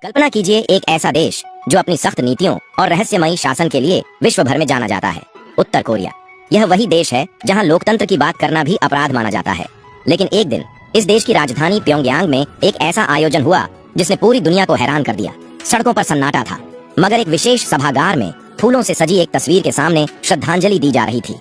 कल्पना कीजिए एक ऐसा देश जो अपनी सख्त नीतियों और रहस्यमयी शासन के लिए विश्व भर में जाना जाता है, उत्तर कोरिया। यह वही देश है जहां लोकतंत्र की बात करना भी अपराध माना जाता है। लेकिन एक दिन इस देश की राजधानी प्योंगयांग में एक ऐसा आयोजन हुआ जिसने पूरी दुनिया को हैरान कर दिया। सड़कों पर सन्नाटा था, मगर एक विशेष सभागार में फूलों से सजी एक तस्वीर के सामने श्रद्धांजलि दी जा रही थी।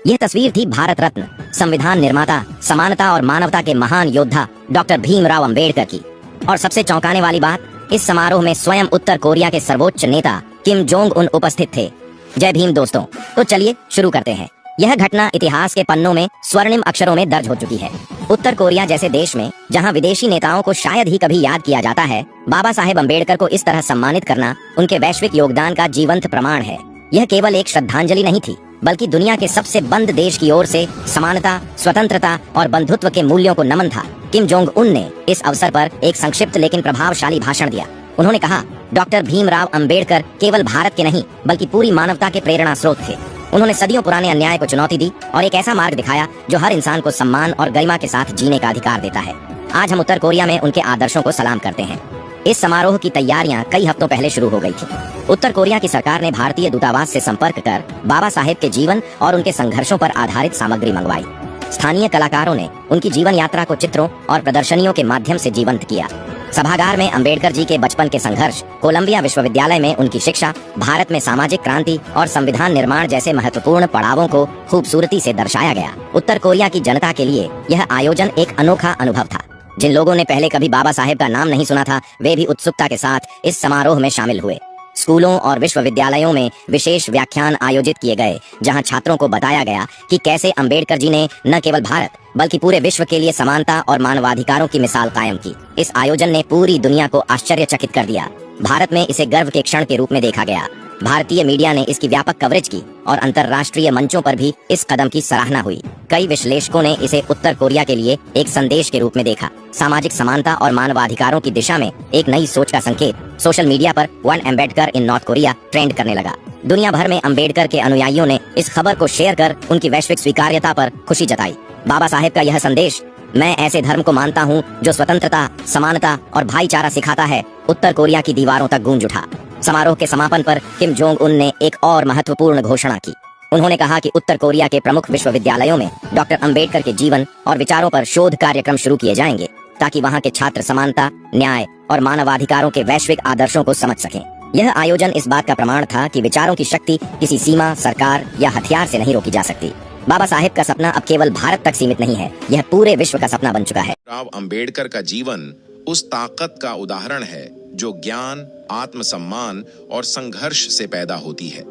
यह तस्वीर थी भारत रत्न, संविधान निर्माता, समानता और मानवता के महान योद्धा डॉक्टर भीमराव अंबेडकर की। और सबसे चौंकाने वाली बात, इस समारोह में स्वयं उत्तर कोरिया के सर्वोच्च नेता किम जोंग उन उपस्थित थे। जय भीम दोस्तों। तो चलिए शुरू करते हैं। यह घटना इतिहास के पन्नों में स्वर्णिम अक्षरों में दर्ज हो चुकी है। उत्तर कोरिया जैसे देश में जहां विदेशी नेताओं को शायद ही कभी याद किया जाता है, बाबा साहेब अम्बेडकर को इस तरह सम्मानित करना उनके वैश्विक योगदान का जीवंत प्रमाण है। यह केवल एक श्रद्धांजलि नहीं थी, बल्कि दुनिया के सबसे बंद देश की ओर से समानता, स्वतंत्रता और बंधुत्व के मूल्यों को नमन था। किम जोंग उन ने इस अवसर पर एक संक्षिप्त लेकिन प्रभावशाली भाषण दिया। उन्होंने कहा, डॉक्टर भीमराव अंबेडकर केवल भारत के नहीं बल्कि पूरी मानवता के प्रेरणा स्रोत थे। उन्होंने सदियों पुराने अन्याय को चुनौती दी और एक ऐसा मार्ग दिखाया जो हर इंसान को सम्मान और गरिमा के साथ जीने का अधिकार देता है। आज हम उत्तर कोरिया में उनके आदर्शों को सलाम करते हैं। इस समारोह की तैयारियां कई हफ्तों पहले शुरू हो गई थी। उत्तर कोरिया की सरकार ने भारतीय दूतावास से संपर्क कर बाबा साहेब के जीवन और उनके संघर्षों पर आधारित सामग्री मंगवाई। स्थानीय कलाकारों ने उनकी जीवन यात्रा को चित्रों और प्रदर्शनियों के माध्यम से जीवंत किया। सभागार में अंबेडकर जी के बचपन के संघर्ष, कोलंबिया विश्वविद्यालय में उनकी शिक्षा, भारत में सामाजिक क्रांति और संविधान निर्माण जैसे महत्वपूर्ण पड़ावों को खूबसूरती से दर्शाया गया। उत्तर कोरिया की जनता के लिए यह आयोजन एक अनोखा अनुभव था। जिन लोगों ने पहले कभी बाबा साहेब का नाम नहीं सुना था, वे भी उत्सुकता के साथ इस समारोह में शामिल हुए। स्कूलों और विश्वविद्यालयों में विशेष व्याख्यान आयोजित किए गए, जहां छात्रों को बताया गया कि कैसे अंबेडकर जी ने न केवल भारत बल्कि पूरे विश्व के लिए समानता और मानवाधिकारों की मिसाल कायम की। इस आयोजन ने पूरी दुनिया को आश्चर्यचकित कर दिया। भारत में इसे गर्व के क्षण के रूप में देखा गया। भारतीय मीडिया ने इसकी व्यापक कवरेज की और अंतर्राष्ट्रीय मंचों पर भी इस कदम की सराहना हुई। कई विश्लेषकों ने इसे उत्तर कोरिया के लिए एक संदेश के रूप में देखा। सामाजिक समानता और मानवाधिकारों की दिशा में एक नई सोच का संकेत। सोशल मीडिया पर वन अम्बेडकर इन नॉर्थ कोरिया ट्रेंड करने लगा। दुनिया भर में अम्बेडकर के अनुयायियों ने इस खबर को शेयर कर उनकी वैश्विक स्वीकार्यता पर खुशी जताई। बाबा साहेब का यह संदेश, मैं ऐसे धर्म को मानता हूँ जो स्वतंत्रता, समानता और भाईचारा सिखाता है, उत्तर कोरिया की दीवारों तक गूंज उठा। समारोह के समापन पर किम जोंग उन ने एक और महत्वपूर्ण घोषणा की। उन्होंने कहा कि उत्तर कोरिया के प्रमुख विश्वविद्यालयों में डॉक्टर अंबेडकर के जीवन और विचारों पर शोध कार्यक्रम शुरू किए जाएंगे, ताकि वहां के छात्र समानता, न्याय और मानवाधिकारों के वैश्विक आदर्शों को समझ सकें। यह आयोजन इस बात का प्रमाण था कि विचारों की शक्ति किसी सीमा, सरकार या हथियार से नहीं रोकी जा सकती। बाबा साहेब का सपना अब केवल भारत तक सीमित नहीं है, यह पूरे विश्व का सपना बन चुका है। राव अंबेडकर का जीवन उस ताकत का उदाहरण है जो ज्ञान, आत्मसम्मान और संघर्ष से पैदा होती है।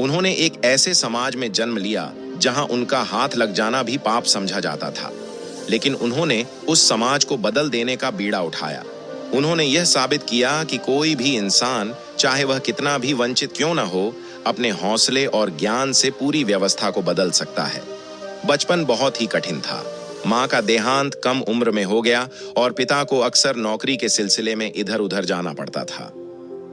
उन्होंने एक ऐसे समाज में जन्म लिया जहां उनका हाथ लग जाना भी पाप समझा जाता था, लेकिन उन्होंने उस समाज को बदल देने का बीड़ा उठाया। उन्होंने यह साबित किया कि कोई भी इंसान, चाहे वह कितना भी वंचित क्यों न हो, अपने हौसले और ज्ञान से पूरी व्यवस्था को बदल सकता है। बचपन बहुत ही कठिन था। माँ का देहांत कम उम्र में हो गया और पिता को अक्सर नौकरी के सिलसिले में इधर उधर जाना पड़ता था।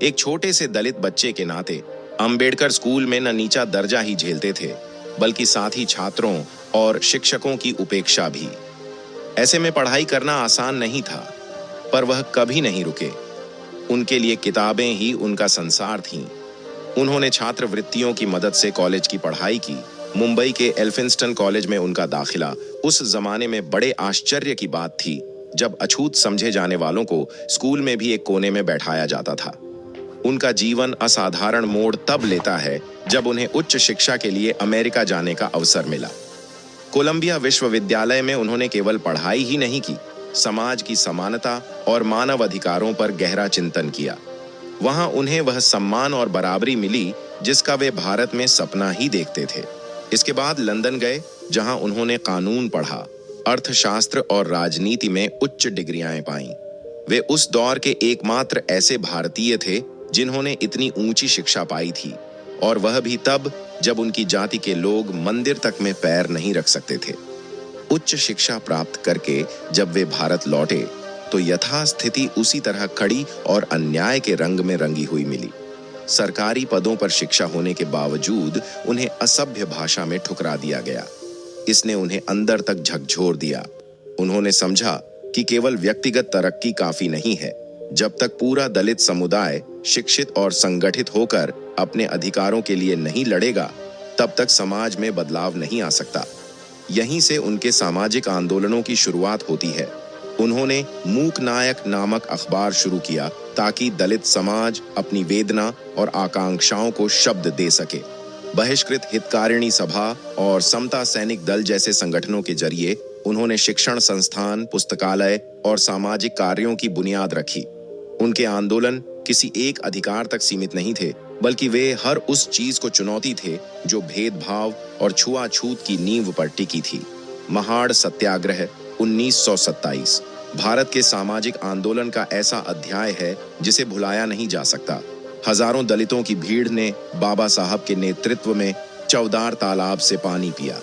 एक छोटे से दलित बच्चे के नाते अंबेडकर स्कूल में न नीचा दर्जा ही झेलते थे, बल्कि साथ ही छात्रों और शिक्षकों की उपेक्षा भी। ऐसे में पढ़ाई करना आसान नहीं था, पर वह कभी नहीं रुके। उनके लिए किताबें ही उनका संसार थीं। उन्होंने छात्रवृत्तियों की मदद से कॉलेज की पढ़ाई की। मुंबई के एल्फिंस्टन कॉलेज में उनका दाखिला उस जमाने में बड़े आश्चर्य की बात थी, जब अछूत समझे जाने वालों को स्कूल में भी एक कोने में बैठाया जाता था। उनका जीवन असाधारण मोड़ तब लेता है जब उन्हें उच्च शिक्षा के लिए अमेरिका जाने का अवसर मिला। कोलंबिया विश्वविद्यालय में उन्होंने केवल पढ़ाई ही नहीं की, समाज की समानता और मानव अधिकारों पर गहरा चिंतन किया। वहां उन्हें वह सम्मान और बराबरी मिली जिसका वे भारत में सपना ही देखते थे। इसके बाद लंदन गए, जहां उन्होंने कानून पढ़ा, अर्थशास्त्र और राजनीति में उच्च डिग्रियां पाईं। वे उस दौर के एकमात्र ऐसे भारतीय थे जिन्होंने इतनी ऊंची शिक्षा पाई थी, और वह भी तब जब उनकी जाति के लोग मंदिर तक में पैर नहीं रख सकते थे। उच्च शिक्षा प्राप्त करके जब वे भारत लौटे तो यथास्थिति उसी तरह कड़ी और अन्याय के रंग में रंगी हुई मिली। सरकारी पदों पर शिक्षा होने के बावजूद उन्हें असभ्य भाषा में ठुकरा दिया गया। इसने उन्हें अंदर तक झकझोर दिया। उन्होंने समझा कि केवल व्यक्तिगत तरक्की काफी नहीं है, जब तक पूरा दलित समुदाय शिक्षित और संगठित होकर अपने अधिकारों के लिए नहीं लड़ेगा, तब तक समाज में बदलाव नहीं आ सकता। यहीं से उनके सामाजिक आंदोलनों की शुरुआत होती है। उन्होंने मूक नायक नामक अखबार शुरू किया ताकि दलित समाज अपनी वेदना और आकांक्षाओं को शब्द दे सके। बहिष्कृत हितकारिणी सभा और समता सैनिक दल जैसे संगठनों के जरिए उन्होंने शिक्षण संस्थान, पुस्तकालय और सामाजिक कार्यों की बुनियाद रखी। उनके आंदोलन किसी एक अधिकार तक सीमित नहीं थे, बल्कि वे हर उस चीज को चुनौती थे जो भेदभाव और छुआछूत की नींव पर टिकी थी। महाड़ सत्याग्रह 1927 भारत के सामाजिक आंदोलन का ऐसा अध्याय है जिसे भुलाया नहीं जा सकता। हजारों दलितों की भीड़ ने बाबा साहब के नेतृत्व में चौदार तालाब से पानी पिया।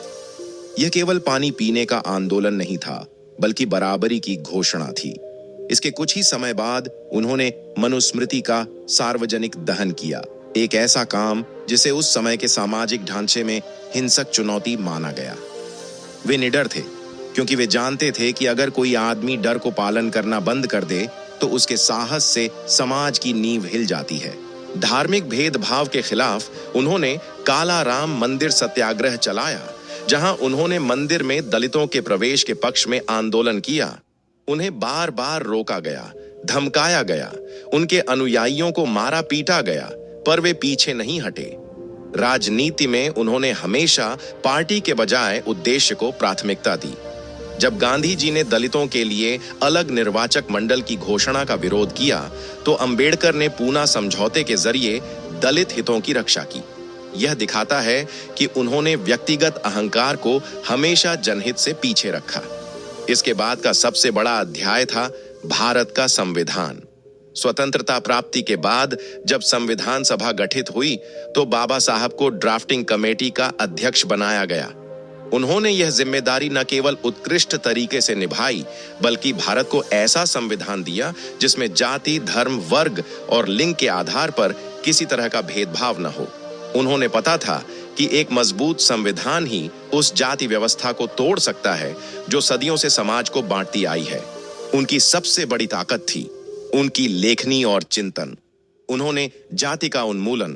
यह केवल पानी पीने का आंदोलन नहीं था, बल्कि बराबरी की घोषणा थी। इसके कुछ ही समय बाद उन्होंने मनुस्मृति का सार्वजनिक दहन किया, एक ऐसा काम जिसे उस समय के सामाजिक ढांचे में हिंसक चुनौती माना गया। वे निडर थे, क्योंकि वे जानते थे कि अगर कोई आदमी डर को पालन करना बंद कर दे तो उसके साहस से समाज की नींव हिल जाती है। धार्मिक भेदभाव के खिलाफ उन्होंने काला राम मंदिर सत्याग्रह चलाया, जहां उन्होंने मंदिर में दलितों के प्रवेश के पक्ष में आंदोलन किया। उन्हें बार बार रोका गया, धमकाया गया, उनके अनुयायियों को मारा पीटा गया, पर वे पीछे नहीं हटे। राजनीति में उन्होंने हमेशा पार्टी के बजाय उद्देश्य को प्राथमिकता दी। जब गांधी जी ने दलितों के लिए अलग निर्वाचक मंडल की घोषणा का विरोध किया, तो अंबेडकर ने पूना समझौते के जरिए दलित हितों की रक्षा की। यह दिखाता है कि उन्होंने व्यक्तिगत अहंकार को हमेशा जनहित से पीछे रखा। इसके बाद का सबसे बड़ा अध्याय था भारत का संविधान। स्वतंत्रता प्राप्ति के बाद जब संविधान सभा गठित हुई, तो बाबा साहब को ड्राफ्टिंग कमेटी का अध्यक्ष बनाया गया। उन्होंने यह जिम्मेदारी न केवल उत्कृष्ट तरीके से निभाई, बल्कि भारत को ऐसा संविधान दिया जिसमें जाति, धर्म, वर्ग और लिंग के आधार पर किसी तरह का भेदभाव न हो। उन्होंने पता था कि एक मजबूत संविधान ही उस जाति व्यवस्था को तोड़ सकता है जो सदियों से समाज को बांटती आई है। उनकी सबसे बड़ी ताकत थी उनकी लेखनी और चिंतन। उन्होंने जाति का उन्मूलन,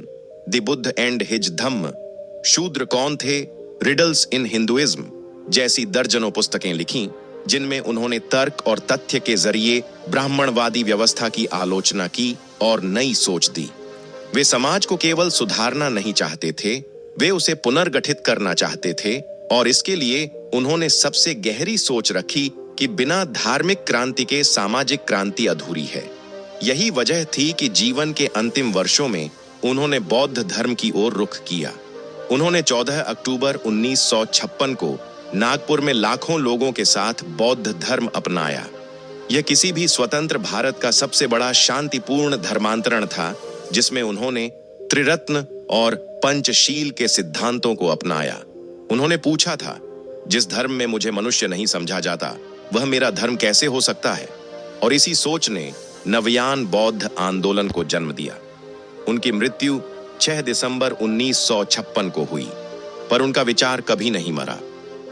द बुद्ध एंड हिज धम्म, शूद्र कौन थे, रिडल्स इन हिंदुइज्म जैसी दर्जनों पुस्तकें लिखीं, जिनमें उन्होंने तर्क और तथ्य के जरिए ब्राह्मणवादी व्यवस्था की आलोचना की और नई सोच दी। वे समाज को केवल सुधारना नहीं चाहते थे, वे उसे पुनर्गठित करना चाहते थे, और इसके लिए उन्होंने सबसे गहरी सोच रखी कि बिना धार्मिक क्रांति के सामाजिक क्रांति अधूरी है। यही वजह थी कि जीवन के अंतिम वर्षों में उन्होंने बौद्ध धर्म की ओर रुख किया। उन्होंने 14 अक्टूबर 1956 को नागपुर में लाखों लोगों के साथ बौद्ध धर्म अपनाया। यह किसी भी स्वतंत्र भारत का सबसे बड़ा शांतिपूर्ण धर्मांतरण था, जिसमें उन्होंने त्रिरत्न और पंचशील के सिद्धांतों को अपनाया। उन्होंने पूछा था, जिस धर्म में मुझे मनुष्य नहीं समझा जाता, वह मेरा धर्म कैसे हो सकता है? और इसी सोच ने नवयान बौद्ध आंदोलन को जन्म दिया। उनकी मृत्यु 6 दिसंबर 1956 को हुई, पर उनका विचार कभी नहीं मरा।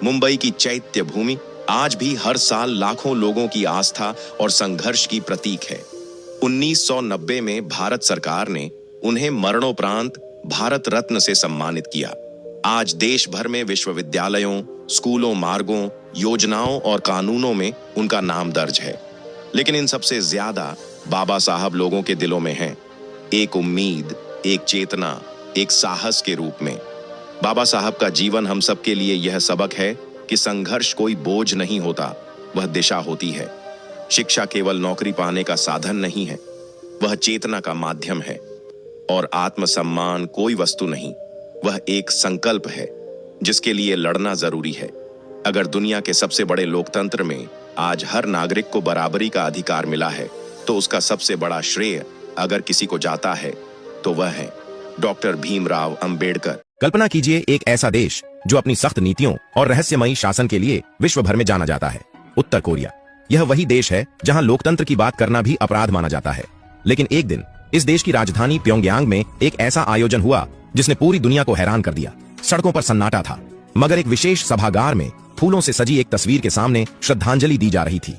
मुंबई की चैत्य भूमि आज भी हर साल लाखों लोगों की आस्था और संघर्ष की प्रतीक है। 1990 में भारत सरकार ने उन्हें मरणोपरांत भारत रत्न से सम्मानित किया। आज देश भर में विश्वविद्यालयों, स्कूलों, मार्गों, योजनाओं और कानूनों में उनका नाम दर्ज है। लेकिन इन सबसे ज्यादा बाबा साहब लोगों के दिलों में हैं, एक उम्मीद, एक चेतना, एक साहस के रूप में। बाबा साहब का जीवन हम सब के लिए यह सबक है कि संघर्ष कोई बोझ नहीं होता, वह दिशा होती है। शिक्षा केवल नौकरी पाने का साधन नहीं है, वह चेतना का माध्यम है। और आत्मसम्मान कोई वस्तु नहीं, वह एक संकल्प है जिसके लिए लड़ना जरूरी है। अगर दुनिया के सबसे बड़े लोकतंत्र में आज हर नागरिक को बराबरी का अधिकार मिला है, तो उसका सबसे बड़ा श्रेय अगर किसी को जाता है तो वह है डॉक्टर भीमराव अंबेडकर। कल्पना कीजिए एक ऐसा देश जो अपनी सख्त नीतियों और रहस्यमयी शासन के लिए विश्व भर में जाना जाता है, उत्तर कोरिया। यह वही देश है जहां लोकतंत्र की बात करना भी अपराध माना जाता है। लेकिन एक दिन इस देश की राजधानी प्योंगयांग में एक ऐसा आयोजन हुआ जिसने पूरी दुनिया को हैरान कर दिया। सड़कों पर सन्नाटा था, मगर एक विशेष सभागार में फूलों से सजी एक तस्वीर के सामने श्रद्धांजलि दी जा रही थी।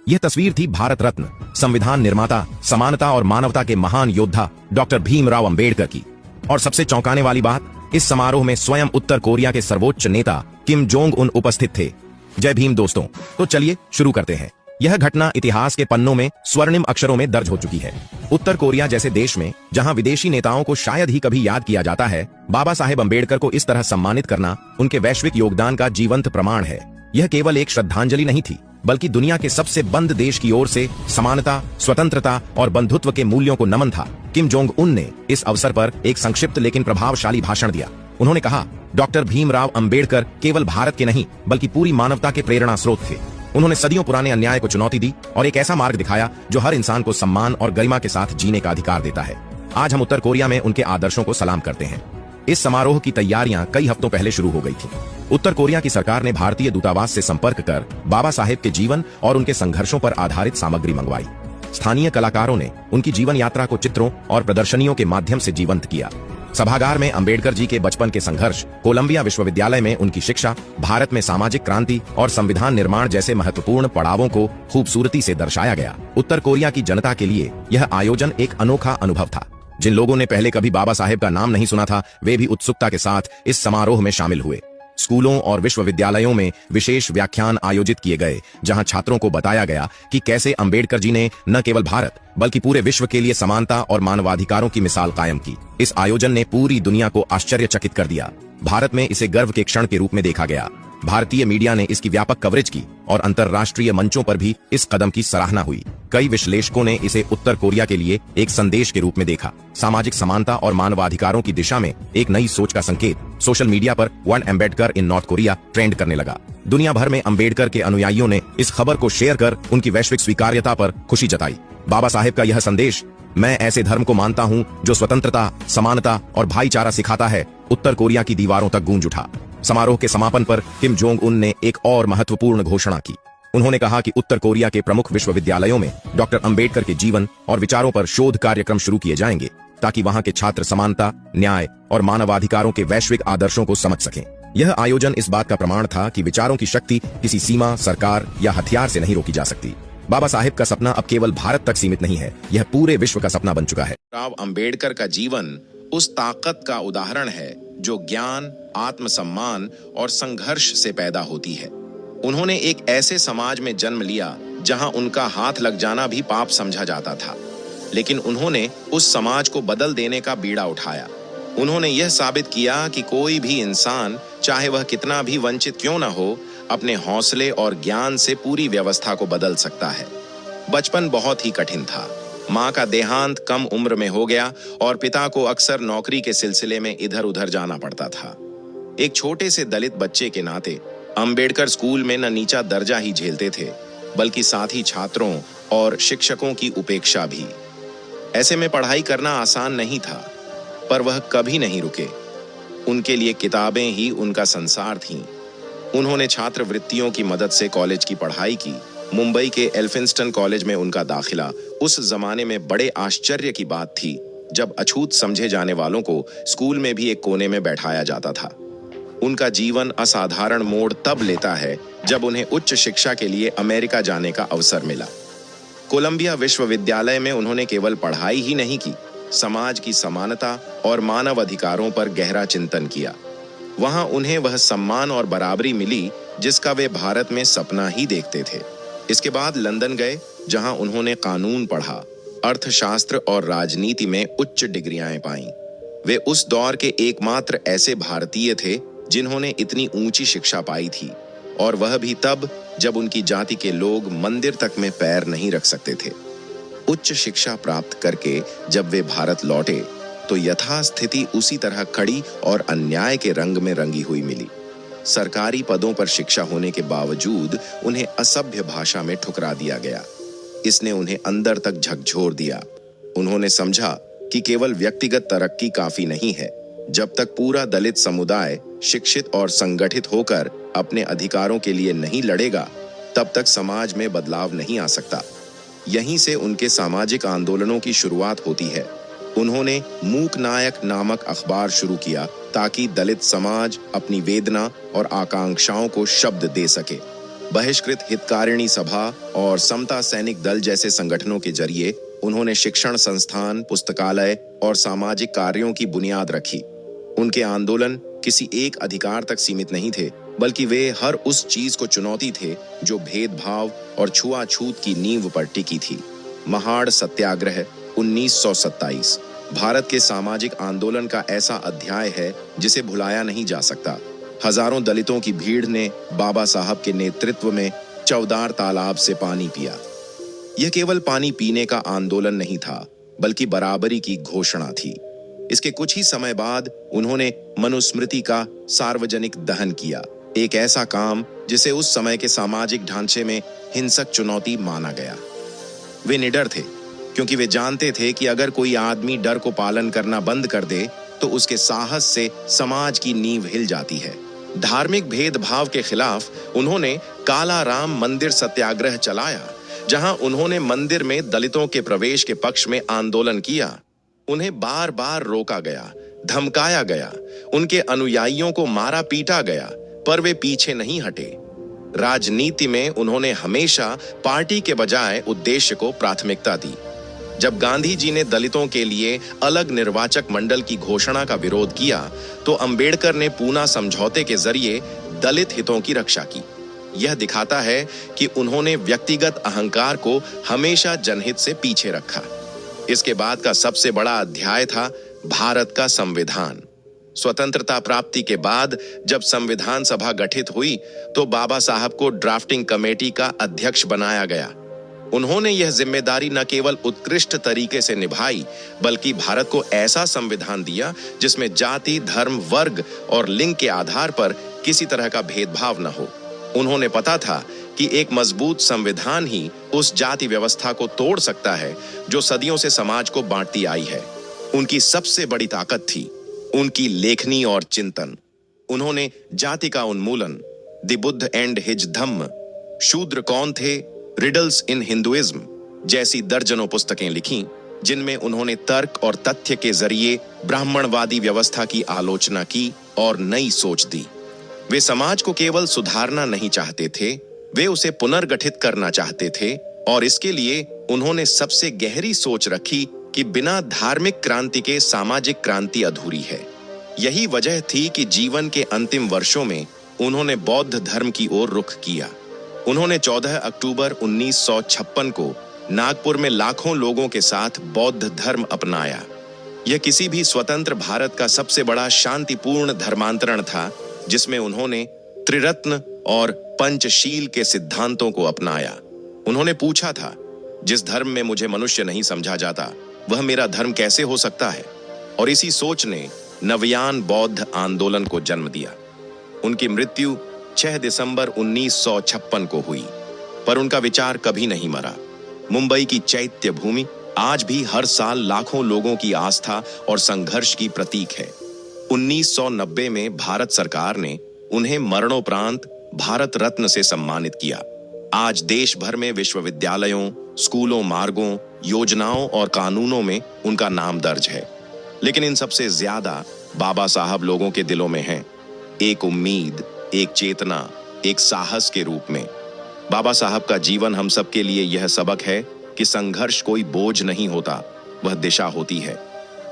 यह तस्वीर थी भारत रत्न, संविधान निर्माता, समानता और मानवता के महान योद्धा डॉक्टर भीमराव अंबेडकर की। और सबसे चौंकाने वाली बात, इस समारोह में स्वयं उत्तर कोरिया के सर्वोच्च नेता किम जोंग उन उपस्थित थे। जय भीम दोस्तों। तो चलिए शुरू करते हैं। यह घटना इतिहास के पन्नों में स्वर्णिम अक्षरों में दर्ज हो चुकी है। उत्तर कोरिया जैसे देश में, जहां विदेशी नेताओं को शायद ही कभी याद किया जाता है, बाबा साहेब अंबेडकर को इस तरह सम्मानित करना उनके वैश्विक योगदान का जीवंत प्रमाण है। यह केवल एक श्रद्धांजलि नहीं थी, बल्कि दुनिया के सबसे बंद देश की ओर से समानता, स्वतंत्रता और बंधुत्व के मूल्यों को नमन था। किम जोंग उन ने इस अवसर पर एक संक्षिप्त लेकिन प्रभावशाली भाषण दिया। उन्होंने कहा, डॉक्टर भीमराव अंबेडकर केवल भारत के नहीं बल्कि पूरी मानवता के प्रेरणा स्रोत थे। उन्होंने सदियों पुराने अन्याय को चुनौती दी और एक ऐसा मार्ग दिखाया जो हर इंसान को सम्मान और गरिमा के साथ जीने का अधिकार देता है। आज हम उत्तर कोरिया में उनके आदर्शों को सलाम करते हैं। इस समारोह की तैयारियां कई हफ्तों पहले शुरू हो गई थी। उत्तर कोरिया की सरकार ने भारतीय दूतावास से संपर्क कर बाबा साहेब के जीवन और उनके संघर्षों पर आधारित सामग्री मंगवाई। स्थानीय कलाकारों ने उनकी जीवन यात्रा को चित्रों और प्रदर्शनियों के माध्यम से जीवंत किया। सभागार में अंबेडकर जी के बचपन के संघर्ष, कोलंबिया विश्वविद्यालय में उनकी शिक्षा, भारत में सामाजिक क्रांति और संविधान निर्माण जैसे महत्वपूर्ण पड़ावों को खूबसूरती से दर्शाया गया। उत्तर कोरिया की जनता के लिए यह आयोजन एक अनोखा अनुभव था। जिन लोगों ने पहले कभी बाबा साहेब का नाम नहीं सुना था, वे भी उत्सुकता के साथ इस समारोह में शामिल हुए। स्कूलों और विश्वविद्यालयों में विशेष व्याख्यान आयोजित किए गए, जहां छात्रों को बताया गया कि कैसे अंबेडकर जी ने न केवल भारत बल्कि पूरे विश्व के लिए समानता और मानवाधिकारों की मिसाल कायम की। इस आयोजन ने पूरी दुनिया को आश्चर्यचकित कर दिया। भारत में इसे गर्व के क्षण के रूप में देखा गया। भारतीय मीडिया ने इसकी व्यापक कवरेज की और अंतर्राष्ट्रीय मंचों पर भी इस कदम की सराहना हुई। कई विश्लेषकों ने इसे उत्तर कोरिया के लिए एक संदेश के रूप में देखा, सामाजिक समानता और मानवाधिकारों की दिशा में एक नई सोच का संकेत। सोशल मीडिया पर वन अम्बेडकर इन नॉर्थ कोरिया ट्रेंड करने लगा। दुनिया भर में अंबेडकर के अनुयायियों ने इस खबर को शेयर कर उनकी वैश्विक स्वीकार्यता पर खुशी जताई। बाबा साहेब का यह संदेश, मैं ऐसे धर्म को मानता हूं जो स्वतंत्रता, समानता और भाईचारा सिखाता है, उत्तर कोरिया की दीवारों तक गूंज उठा। समारोह के समापन पर किम जोंग उन ने एक और महत्वपूर्ण घोषणा की। उन्होंने कहा कि उत्तर कोरिया के प्रमुख विश्वविद्यालयों में डॉक्टर अंबेडकर के जीवन और विचारों पर शोध कार्यक्रम शुरू किए जाएंगे, ताकि वहां के छात्र समानता, न्याय और मानवाधिकारों के वैश्विक आदर्शों को समझ सकें। यह आयोजन इस बात का प्रमाण था कि विचारों की शक्ति किसी सीमा, सरकार या हथियार से नहीं रोकी जा सकती। बाबा साहेब का सपना अब केवल भारत तक सीमित नहीं है, यह पूरे विश्व का सपना बन चुका है। राव अंबेडकर का जीवन उस ताकत का उदाहरण है जो ज्ञान, आत्मसम्मान और संघर्ष से पैदा होती है। उन्होंने एक ऐसे समाज में जन्म लिया जहां उनका हाथ लग जाना भी पाप समझा जाता था, लेकिन उन्होंने उस समाज को बदल देने का बीड़ा उठाया। उन्होंने यह साबित किया कि कोई भी इंसान, चाहे वह कितना भी वंचित क्यों न हो, अपने हौसले और ज्ञान से पूरी व्यवस्था को बदल सकता है। बचपन बहुत ही कठिन था। माँ का देहांत कम उम्र में हो गया और पिता को अक्सर नौकरी के सिलसिले में इधर उधर जाना पड़ता था। एक छोटे से दलित बच्चे के नाते अंबेडकर स्कूल में न नीचा दर्जा ही झेलते थे, बल्कि साथी छात्रों और शिक्षकों की उपेक्षा भी। ऐसे में पढ़ाई करना आसान नहीं था, पर वह कभी नहीं रुके। उनके लिए किताबें ही उनका संसार थीं। उन्होंने छात्रवृत्तियों की मदद से कॉलेज की पढ़ाई की। मुंबई के एल्फिंस्टन कॉलेज में उनका दाखिला उस जमाने में बड़े आश्चर्य की बात थी, जब अछूत समझे जाने वालों को स्कूल में भी एक कोने में बैठाया जाता था। उनका जीवन असाधारण मोड़ तब लेता है जब उन्हें उच्च शिक्षा के लिए अमेरिका जाने का अवसर मिला। कोलंबिया विश्वविद्यालय में उन्होंने केवल पढ़ाई ही नहीं की, समाज की समानता और मानव अधिकारों पर गहरा चिंतन किया। वहां उन्हें वह सम्मान और बराबरी मिली जिसका वे भारत में सपना ही देखते थे। इसके बाद लंदन गए, जहां उन्होंने कानून पढ़ा, अर्थशास्त्र और राजनीति में उच्च डिग्रियां पाईं। वे उस दौर के एकमात्र ऐसे भारतीय थे जिन्होंने इतनी ऊंची शिक्षा पाई थी, और वह भी तब जब उनकी जाति के लोग मंदिर तक में पैर नहीं रख सकते थे। उच्च शिक्षा प्राप्त करके जब वे भारत लौटे तो यथास्थिति उसी तरह खड़ी और अन्याय के रंग में रंगी हुई मिली। सरकारी पदों पर शिक्षा होने के बावजूद उन्हें असभ्य भाषा में ठुकरा दिया गया। इसने उन्हें अंदर तक झकझोर दिया। उन्होंने समझा कि केवल व्यक्तिगत तरक्की काफी नहीं है। जब तक पूरा दलित समुदाय शिक्षित और संगठित होकर अपने अधिकारों के लिए नहीं लड़ेगा, तब तक समाज में बदलाव नहीं आ सकता। यहीं से उनके सामाजिक आंदोलनों की शुरुआत होती है। उन्होंने मूक नायक नामक अखबार शुरू किया ताकि दलित समाज अपनी वेदना और आकांक्षाओं को शब्द दे सके। बहिष्कृत हितकारिणी सभा और समता सैनिक दल जैसे संगठनों के जरिए उन्होंने शिक्षण संस्थान, पुस्तकालय और सामाजिक कार्यों की बुनियाद रखी। उनके आंदोलन किसी एक अधिकार तक सीमित नहीं थे, बल्कि वे हर उस चीज को चुनौती थे जो भेदभाव और छुआछूत की नींव पर टिकी थी। महाड़ सत्याग्रह 1927 भारत के सामाजिक आंदोलन का ऐसा अध्याय है जिसे भुलाया नहीं जा सकता। हजारों दलितों की भीड़ ने बाबा साहब के नेतृत्व में चौदार तालाब से पानी पिया। यह केवल पानी पीने का आंदोलन नहीं था, बल्कि बराबरी की घोषणा थी। इसके कुछ ही समय बाद उन्होंने मनुस्मृति का सार्वजनिक दहन किया, एक ऐसा काम जिसे उस समय के सामाजिक ढांचे में हिंसक चुनौती माना गया। वे निडर थे, क्योंकि वे जानते थे कि अगर कोई आदमी डर को पालन करना बंद कर दे तो उसके साहस से समाज की नींव हिल जाती है। धार्मिक भेदभाव के खिलाफ उन्होंने काला राम मंदिर सत्याग्रह चलाया, जहां उन्होंने मंदिर में दलितों के प्रवेश के पक्ष में आंदोलन किया। उन्हें बार बार रोका गया, धमकाया गया, उनके अनुयायियों को मारा पीटा गया, पर वे पीछे नहीं हटे। राजनीति में उन्होंने हमेशा पार्टी के बजाय उद्देश्य को प्राथमिकता दी। जब गांधी जी ने दलितों के लिए अलग निर्वाचक मंडल की घोषणा का विरोध किया, तो अंबेडकर ने पूना समझौते के जरिए दलित हितों की रक्षा की। यह दिखाता है कि उन्होंने व्यक्तिगत अहंकार को हमेशा जनहित से पीछे रखा। इसके बाद का सबसे बड़ा अध्याय था भारत का संविधान। स्वतंत्रता प्राप्ति के बाद जब संविधान सभा गठित हुई तो बाबा साहब को ड्राफ्टिंग कमेटी का अध्यक्ष बनाया गया। उन्होंने यह जिम्मेदारी न केवल उत्कृष्ट तरीके से निभाई, बल्कि भारत को ऐसा संविधान दिया जिसमें जाति, धर्म, वर्ग और लिंग के आधार पर किसी तरह का भेदभाव न हो। उन्होंने पता था कि एक मजबूत संविधान ही उस जाति व्यवस्था को तोड़ सकता है जो सदियों से समाज को बांटती आई है। उनकी सबसे बड़ी ताकत थी उनकी लेखनी और चिंतन। उन्होंने जाति का उन्मूलन, द बुद्ध एंड हिज धम्म, शूद्र कौन थे, रिडल्स इन हिंदुइज्म जैसी दर्जनों पुस्तकें लिखीं, जिनमें उन्होंने तर्क और तथ्य के जरिए ब्राह्मणवादी व्यवस्था की आलोचना की और नई सोच दी। वे समाज को केवल सुधारना नहीं चाहते थे, वे उसे पुनर्गठित करना चाहते थे, और इसके लिए उन्होंने सबसे गहरी सोच रखी कि बिना धार्मिक क्रांति के सामाजिक क्रांति अधूरी है। यही वजह थी कि जीवन के अंतिम वर्षों में उन्होंने बौद्ध धर्म की ओर रुख किया। उन्होंने 14 अक्टूबर 1956 को नागपुर में लाखों लोगों के साथ बौद्ध धर्म अपनाया। यह किसी भी स्वतंत्र भारत का सबसे बड़ा शांतिपूर्ण धर्मांतरण था, जिसमें उन्होंने त्रिरत्न और पंचशील के सिद्धांतों को अपनाया। उन्होंने पूछा था, जिस धर्म में मुझे मनुष्य नहीं समझा जाता, वह मेरा धर्म कैसे हो सकता है? और इसी सोच ने नवयान बौद्ध आंदोलन को जन्म दिया। उनकी मृत्यु 6 दिसंबर 1956 को हुई, पर उनका विचार कभी नहीं मरा। मुंबई की चैत्य भूमि आज भी हर साल लाखों लोगों की आस्था और संघर्ष की प्रतीक है। 1990 में भारत सरकार ने उन्हें मरणोपरांत भारत रत्न से सम्मानित किया। आज देश भर में विश्वविद्यालयों, स्कूलों, मार्गों, योजनाओं और कानूनों में उनका नाम दर्ज है। लेकिन इन सबसे ज्यादा बाबा साहब लोगों के दिलों में हैं, एक उम्मीद, एक चेतना, एक साहस के रूप में। बाबा साहब का जीवन हम सब के लिए यह सबक है कि संघर्ष कोई बोझ नहीं होता, वह दिशा होती है।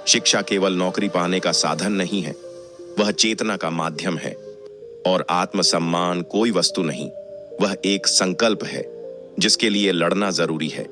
शिक्षा केवल नौकरी पाने का साधन नहीं है, वह चेतना का माध्यम है। और आत्मसम्मान कोई वस्तु नहीं, वह एक संकल्प है जिसके लिए लड़ना जरूरी है।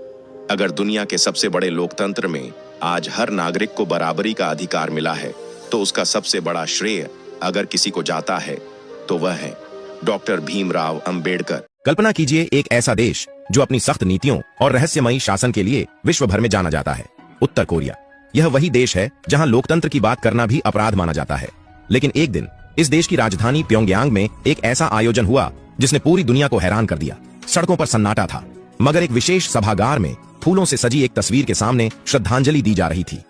अगर दुनिया के सबसे बड़े लोकतंत्र में आज हर नागरिक को बराबरी का अधिकार मिला है, तो उसका सबसे बड़ा श्रेय अगर किसी को जाता है तो वह है डॉक्टर भीमराव अंबेडकर। कल्पना कीजिए एक ऐसा देश जो अपनी सख्त नीतियों और रहस्यमयी शासन के लिए विश्व भर में जाना जाता है, उत्तर कोरिया। यह वही देश है जहां लोकतंत्र की बात करना भी अपराध माना जाता है। लेकिन एक दिन इस देश की राजधानी प्योंगयांग में एक ऐसा आयोजन हुआ जिसने पूरी दुनिया को हैरान कर दिया। सड़कों पर सन्नाटा था, मगर एक विशेष सभागार में फूलों से सजी एक तस्वीर के सामने श्रद्धांजलि दी जा रही थी।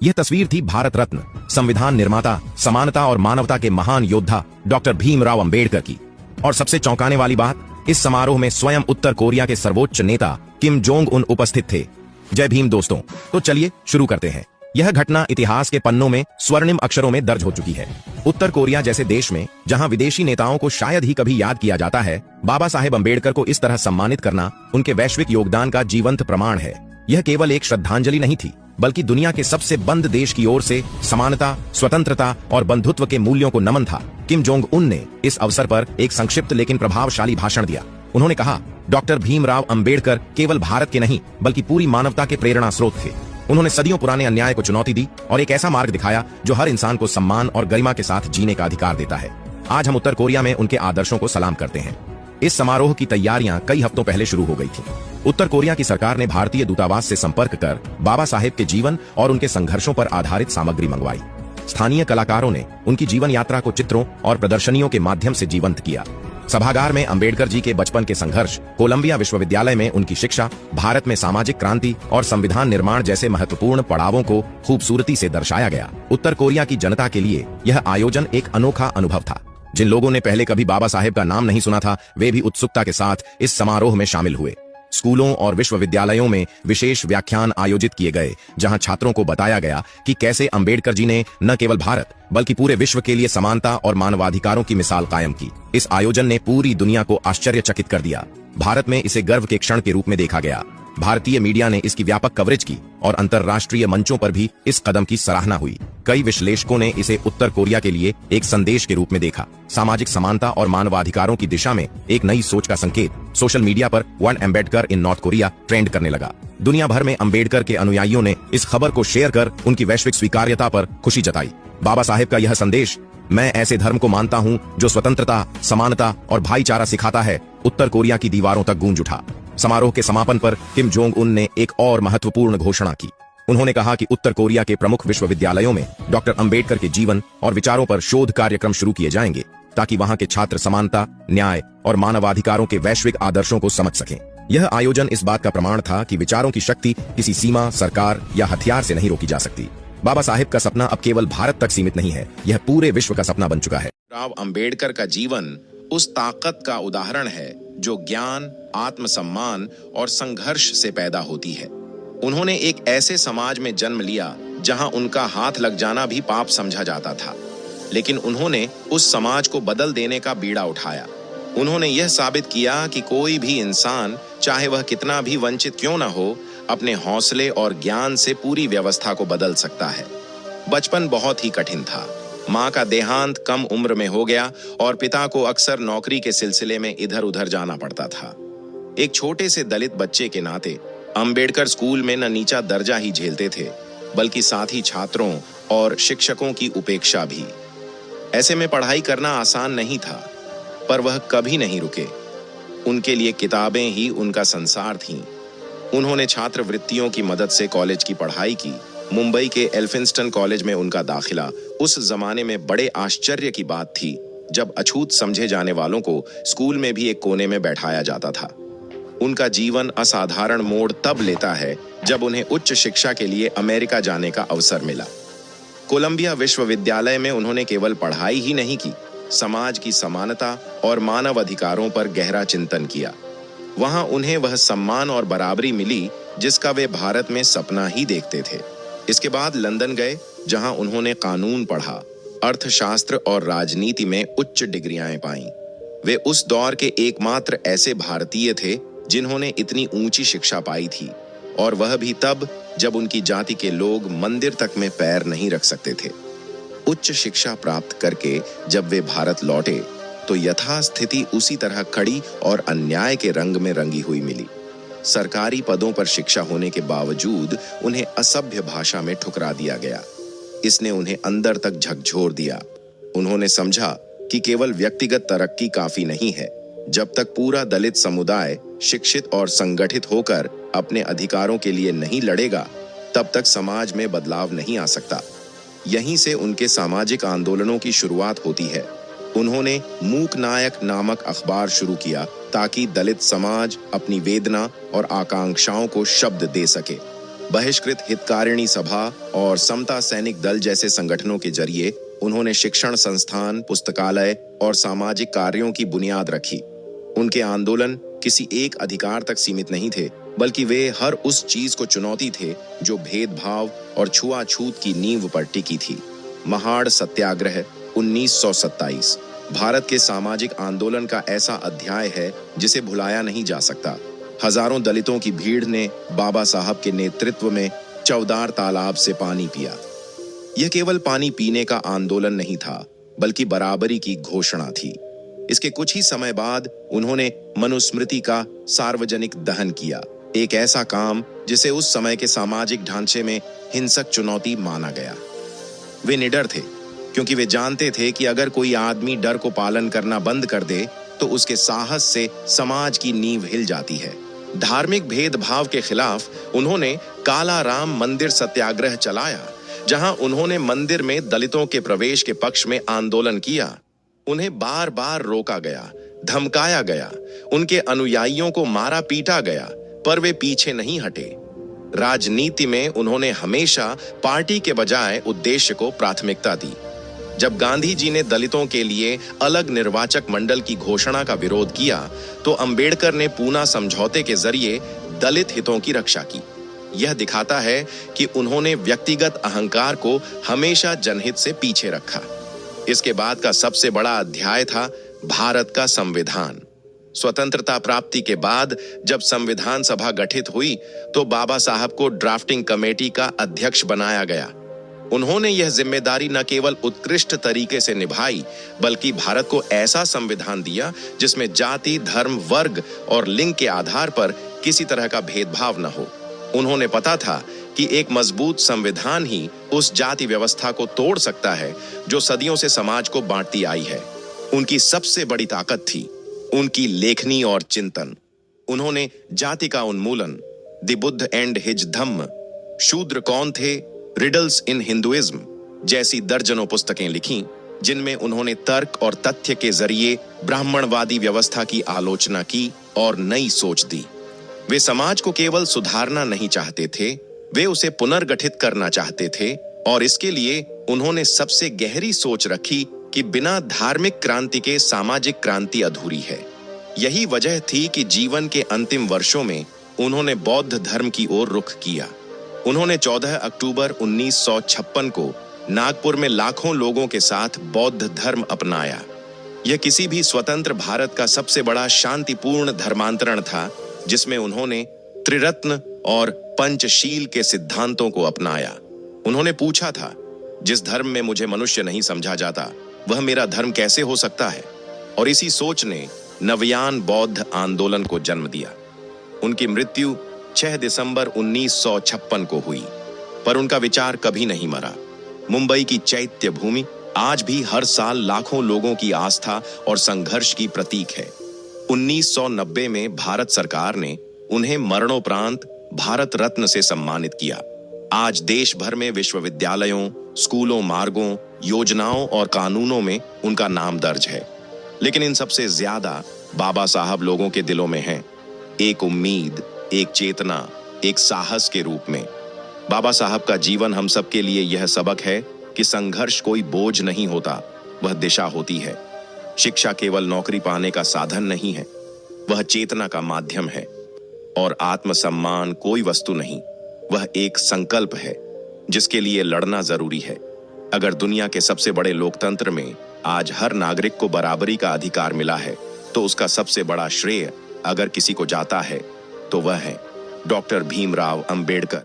यह तस्वीर थी भारत रत्न, संविधान निर्माता, समानता और मानवता के महान योद्धा डॉक्टर भीमराव अंबेडकर की। और सबसे चौंकाने वाली बात, इस समारोह में स्वयं उत्तर कोरिया के सर्वोच्च नेता किम जोंग उन उपस्थित थे। जय भीम दोस्तों। तो चलिए शुरू करते हैं। यह घटना इतिहास के पन्नों में स्वर्णिम अक्षरों में दर्ज हो चुकी है। उत्तर कोरिया जैसे देश में जहां विदेशी नेताओं को शायद ही कभी याद किया जाता है, बाबा साहेब अम्बेडकर को इस तरह सम्मानित करना उनके वैश्विक योगदान का जीवंत प्रमाण है। यह केवल एक श्रद्धांजलि नहीं थी, बल्कि दुनिया के सबसे बंद देश की ओर से समानता, स्वतंत्रता और बंधुत्व के मूल्यों को नमन था। किम जोंग उन ने इस अवसर पर एक संक्षिप्त लेकिन प्रभावशाली भाषण दिया। उन्होंने कहा, डॉक्टर भीमराव अंबेडकर केवल भारत के नहीं बल्कि पूरी मानवता के प्रेरणा स्रोत थे। उन्होंने सदियों पुराने अन्याय को चुनौती दी और एक ऐसा मार्ग दिखाया जो हर इंसान को सम्मान और गरिमा के साथ जीने का अधिकार देता है। आज हम उत्तर कोरिया में उनके आदर्शों को सलाम करते हैं। इस समारोह की तैयारियां कई हफ्तों पहले शुरू हो गई थीं। उत्तर कोरिया की सरकार ने भारतीय दूतावास से संपर्क कर बाबा साहेब के जीवन और उनके संघर्षों पर आधारित सामग्री मंगवाई। स्थानीय कलाकारों ने उनकी जीवन यात्रा को चित्रों और प्रदर्शनियों के माध्यम से जीवंत किया। सभागार में अंबेडकर जी के बचपन के संघर्ष, कोलंबिया विश्वविद्यालय में उनकी शिक्षा, भारत में सामाजिक क्रांति और संविधान निर्माण जैसे महत्वपूर्ण पड़ावों को खूबसूरती से दर्शाया गया। उत्तर कोरिया की जनता के लिए यह आयोजन एक अनोखा अनुभव था। जिन लोगों ने पहले कभी बाबा साहेब का नाम नहीं सुना था, वे भी उत्सुकता के साथ इस समारोह में शामिल हुए। स्कूलों और विश्वविद्यालयों में विशेष व्याख्यान आयोजित किए गए, जहां छात्रों को बताया गया कि कैसे अंबेडकर जी ने न केवल भारत बल्कि पूरे विश्व के लिए समानता और मानवाधिकारों की मिसाल कायम की। इस आयोजन ने पूरी दुनिया को आश्चर्यचकित कर दिया। भारत में इसे गर्व के क्षण के रूप में देखा गया। भारतीय मीडिया ने इसकी व्यापक कवरेज की और अंतर्राष्ट्रीय मंचों पर भी इस कदम की सराहना हुई। कई विश्लेषकों ने इसे उत्तर कोरिया के लिए एक संदेश के रूप में देखा, सामाजिक समानता और मानवाधिकारों की दिशा में एक नई सोच का संकेत। सोशल मीडिया पर वन अम्बेडकर इन नॉर्थ कोरिया ट्रेंड करने लगा। दुनिया भर में अम्बेडकर के अनुयायियों ने इस खबर को शेयर कर उनकी वैश्विक स्वीकार्यता पर खुशी जताई। बाबा साहेब का यह संदेश, मैं ऐसे धर्म को मानता हूँ जो स्वतंत्रता, समानता और भाईचारा सिखाता है, उत्तर कोरिया की दीवारों तक गूंज उठा। समारोह के समापन पर किम जोंग उन ने एक और महत्वपूर्ण घोषणा की। उन्होंने कहा कि उत्तर कोरिया के प्रमुख विश्वविद्यालयों में डॉक्टर अंबेडकर के जीवन और विचारों पर शोध कार्यक्रम शुरू किए जाएंगे, ताकि वहां के छात्र समानता, न्याय और मानवाधिकारों के वैश्विक आदर्शों को समझ सकें। यह आयोजन इस बात का प्रमाण था कि विचारों की शक्ति किसी सीमा, सरकार या हथियार से नहीं रोकी जा सकती। बाबा साहेब का सपना अब केवल भारत तक सीमित नहीं है, यह पूरे विश्व का सपना बन चुका है। राव अंबेडकर का जीवन उस ताकत का उदाहरण है जो ज्ञान, आत्मसम्मान और संघर्ष से पैदा होती है। उन्होंने एक ऐसे समाज में जन्म लिया जहां उनका हाथ लग जाना भी पाप समझा जाता था, लेकिन उन्होंने उस समाज को बदल देने का बीड़ा उठाया। उन्होंने यह साबित किया कि कोई भी इंसान, चाहे वह कितना भी वंचित क्यों न हो, अपने हौसले और ज्ञान से पूरी व्यवस्था को बदल सकता है। बचपन बहुत ही कठिन था। माँ का देहांत कम उम्र में हो गया और पिता को अक्सर नौकरी के सिलसिले में इधर उधर जाना पड़ता था। एक छोटे से दलित बच्चे के नाते अंबेडकर स्कूल में न नीचा दर्जा ही झेलते थे, बल्कि साथी छात्रों और शिक्षकों की उपेक्षा भी। ऐसे में पढ़ाई करना आसान नहीं था, पर वह कभी नहीं रुके। उनके लिए किताबें ही उनका संसार थीं। उन्होंने छात्रवृत्तियों की मदद से कॉलेज की पढ़ाई की। मुंबई के एल्फिंस्टन कॉलेज में उनका दाखिला उस जमाने में बड़े आश्चर्य की बात थी, जब अछूत समझे जाने वालों को स्कूल में भी एक कोने में बैठाया जाता था। उनका जीवन असाधारण मोड़ तब लेता है जब उन्हें उच्च शिक्षा के लिए अमेरिका जाने का अवसर मिला। कोलंबिया विश्वविद्यालय में उन्होंने केवल पढ़ाई ही नहीं की, समाज की समानता और मानव अधिकारों पर गहरा चिंतन किया। वहां उन्हें वह सम्मान और बराबरी मिली जिसका वे भारत में सपना ही देखते थे। इसके बाद लंदन गए, जहां उन्होंने कानून पढ़ा, अर्थशास्त्र और राजनीति में उच्च डिग्रियां पाईं। वे उस दौर के एकमात्र ऐसे भारतीय थे जिन्होंने इतनी ऊंची शिक्षा पाई थी, और वह भी तब जब उनकी जाति के लोग मंदिर तक में पैर नहीं रख सकते थे। उच्च शिक्षा प्राप्त करके जब वे भारत लौटे तो यथास्थिति उसी तरह कड़ी और अन्याय के रंग में रंगी हुई मिली। सरकारी पदों पर शिक्षा होने के बावजूद उन्हें असभ्य भाषा में ठुकरा दिया गया। इसने उन्हें अंदर तक झकझोर दिया। उन्होंने समझा कि केवल व्यक्तिगत तरक्की काफी नहीं है। जब तक पूरा दलित समुदाय शिक्षित और संगठित होकर अपने अधिकारों के लिए नहीं लड़ेगा, तब तक समाज में बदलाव नहीं आ सकता। यहीं से उनके सामाजिक आंदोलनों की शुरुआत होती है। उन्होंने मूक नायक नामक अखबार शुरू किया ताकि दलित समाज अपनी वेदना और आकांक्षाओं को शब्द दे सके। बहिष्कृत हितकारिणी सभा और समता सैनिक दल जैसे संगठनों के जरिए उन्होंने शिक्षण संस्थान, पुस्तकालय और सामाजिक कार्यों की बुनियाद रखी। उनके आंदोलन किसी एक अधिकार तक सीमित नहीं थे, बल्कि वे हर उस चीज को चुनौती थे जो भेदभाव और छुआछूत की नींव पर टिकी थी। महाड़ सत्याग्रह 1927 भारत के सामाजिक आंदोलन का ऐसा अध्याय है जिसे भुलाया नहीं जा सकता। हजारों दलितों की भीड़ ने बाबा साहब के नेतृत्व में चौदार तालाब से पानी पिया। यह केवल पानी पीने का आंदोलन नहीं था, बल्कि बराबरी की घोषणा थी। इसके कुछ ही समय बाद उन्होंने मनुस्मृति का सार्वजनिक दहन किया, एक ऐसा काम जिसे उस समय के सामाजिक ढांचे में हिंसक चुनौती माना गया। वे निडर थे, क्योंकि वे जानते थे कि अगर कोई आदमी डर को पालन करना बंद कर दे तो उसके साहस से समाज की नींव हिल जाती है। धार्मिक भेदभाव के खिलाफ उन्होंने काला राम मंदिर सत्याग्रह चलाया, जहां उन्होंने मंदिर में दलितों के प्रवेश के पक्ष में आंदोलन किया। उन्हें बार बार रोका गया, धमकाया गया, उनके अनुयायियों को मारा पीटा गया, पर वे पीछे नहीं हटे। राजनीति में उन्होंने हमेशा पार्टी के बजाय उद्देश्य को प्राथमिकता दी। जब गांधी जी ने दलितों के लिए अलग निर्वाचक मंडल की घोषणा का विरोध किया, तो अंबेडकर ने पूना समझौते के जरिए दलित हितों की रक्षा की। यह दिखाता है कि उन्होंने व्यक्तिगत अहंकार को हमेशा जनहित से पीछे रखा। इसके बाद का सबसे बड़ा अध्याय था भारत का संविधान। स्वतंत्रता प्राप्ति के बाद जब संविधान सभा गठित हुई, तो बाबा साहब को ड्राफ्टिंग कमेटी का अध्यक्ष बनाया गया। उन्होंने यह जिम्मेदारी न केवल उत्कृष्ट तरीके से निभाई, बल्कि भारत को ऐसा संविधान दिया जिसमें जाति, धर्म, वर्ग और लिंग के आधार पर किसी तरह का भेदभाव न हो। उन्होंने पता था कि एक मजबूत संविधान ही उस जाति व्यवस्था को तोड़ सकता है जो सदियों से समाज को बांटती आई है। उनकी सबसे बड़ी ताकत थी उनकी लेखनी और चिंतन। उन्होंने जाति का उन्मूलन, द बुद्ध एंड हिज धम्म, शूद्र कौन थे, रिडल्स इन हिंदुइज्म जैसी दर्जनों पुस्तकें लिखीं, जिनमें उन्होंने तर्क और तथ्य के जरिए ब्राह्मणवादी व्यवस्था की आलोचना की और नई सोच दी। वे समाज को केवल सुधारना नहीं चाहते थे, वे उसे पुनर्गठित करना चाहते थे, और इसके लिए उन्होंने सबसे गहरी सोच रखी कि बिना धार्मिक क्रांति के सामाजिक क्रांति अधूरी है। यही वजह थी कि जीवन के अंतिम वर्षों में उन्होंने बौद्ध धर्म की ओर रुख किया। उन्होंने 14 अक्टूबर 1956 को नागपुर में लाखों लोगों के साथ बौद्ध धर्म अपनाया। यह किसी भी स्वतंत्र भारत का सबसे बड़ा शांतिपूर्ण धर्मांतरण था, जिसमें उन्होंने त्रिरत्न और पंचशील के सिद्धांतों को अपनाया। उन्होंने पूछा था, जिस धर्म में मुझे मनुष्य नहीं समझा जाता, वह मेरा धर्म कैसे हो सकता है? और इसी सोच ने नवयान बौद्ध आंदोलन को जन्म दिया। उनकी मृत्यु 6 दिसंबर 1956 को हुई, पर उनका विचार कभी नहीं मरा। मुंबई की चैत्य भूमि आज भी हर साल लाखों लोगों की आस्था और संघर्ष की प्रतीक है। 1990 में भारत सरकार ने उन्हें मरणोपरांत भारत रत्न से सम्मानित किया। आज देश भर में विश्वविद्यालयों, स्कूलों, मार्गों, योजनाओं और कानूनों में उनका नाम दर्ज है। लेकिन इन सबसे ज्यादा बाबा साहब लोगों के दिलों में हैं, एक उम्मीद, एक चेतना, एक साहस के रूप में। बाबा साहब का जीवन हम सब के लिए यह सबक है कि संघर्ष कोई बोझ नहीं होता, वह दिशा होती है। शिक्षा केवल नौकरी पाने का साधन नहीं है, वह चेतना का माध्यम है। और आत्मसम्मान कोई वस्तु नहीं, वह एक संकल्प है जिसके लिए लड़ना जरूरी है। अगर दुनिया के सबसे बड़े लोकतंत्र में आज हर नागरिक को बराबरी का अधिकार मिला है, तो उसका सबसे बड़ा श्रेय अगर किसी को जाता है तो वह है डॉक्टर भीमराव अंबेडकर।